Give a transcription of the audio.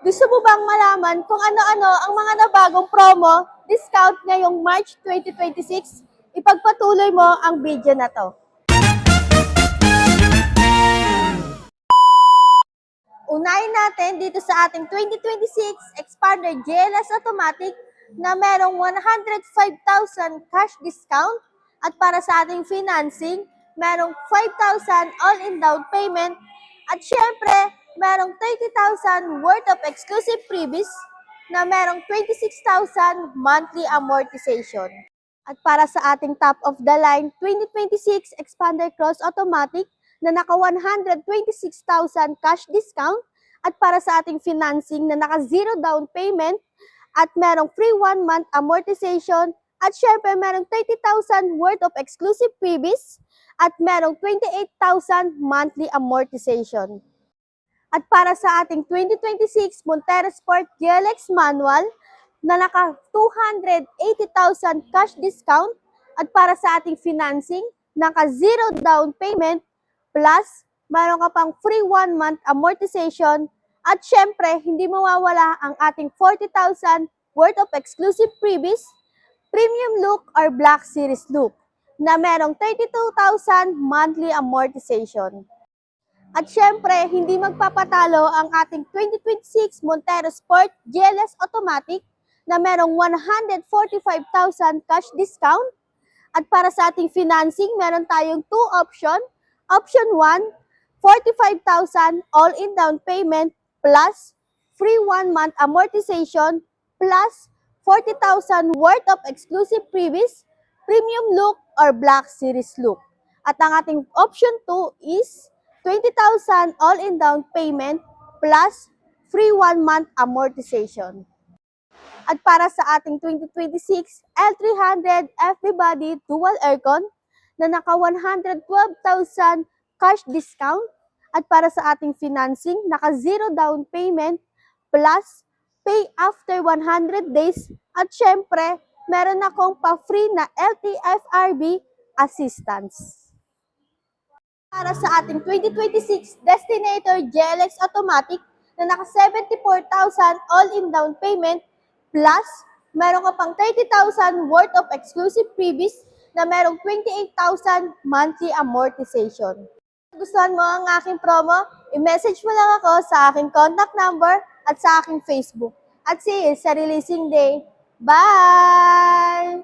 Gusto mo bang malaman kung ano-ano ang mga nabagong promo, discount ngayong March 2026? Ipagpatuloy mo ang video na to. Unahin natin dito sa ating 2026 Expander GLS Automatic na merong 105,000 cash discount at para sa ating financing, merong 5,000 all-in down payment at syempre, merong 30,000 worth of exclusive freebies na merong 26,000 monthly amortization. At para sa ating top of the line 2026 Expander Cross Automatic na naka 126,000 cash discount at para sa ating financing na naka zero down payment at merong free 1 month amortization at syempre merong 30,000 worth of exclusive freebies at merong 28,000 monthly amortization. At para sa ating 2026 Montero Sport GLX Manual na naka 280,000 cash discount at para sa ating financing, naka zero down payment plus meron ka pang free 1 month amortization at syempre hindi mawawala ang ating 40,000 worth of exclusive freebies, premium look or black series look na merong 32,000 monthly amortization. At syempre, hindi magpapatalo ang ating 2026 Montero Sport GLS Automatic na merong 145,000 cash discount. At para sa ating financing, meron tayong 2 option. Option 1, 45,000 all-in down payment plus free 1 month amortization plus 40,000 worth of exclusive freebies, premium look or black series look. At ang ating option 2 is 20,000 all-in down payment plus free 1 month amortization. At para sa ating 2026 L300 FB Body Dual Aircon na naka 112,000 cash discount at para sa ating financing, naka zero down payment plus pay after 100 days at syempre, meron akong pa-free na LTFRB assistance. Para sa ating 2026 Destinator GLX Automatic na naka 74,000 all-in down payment plus meron ka pang 30,000 worth of exclusive freebies na merong 28,000 monthly amortization. Gustuhan mo ang aking promo? I-message mo lang ako sa aking contact number at sa aking Facebook. At see you sa releasing day. Bye!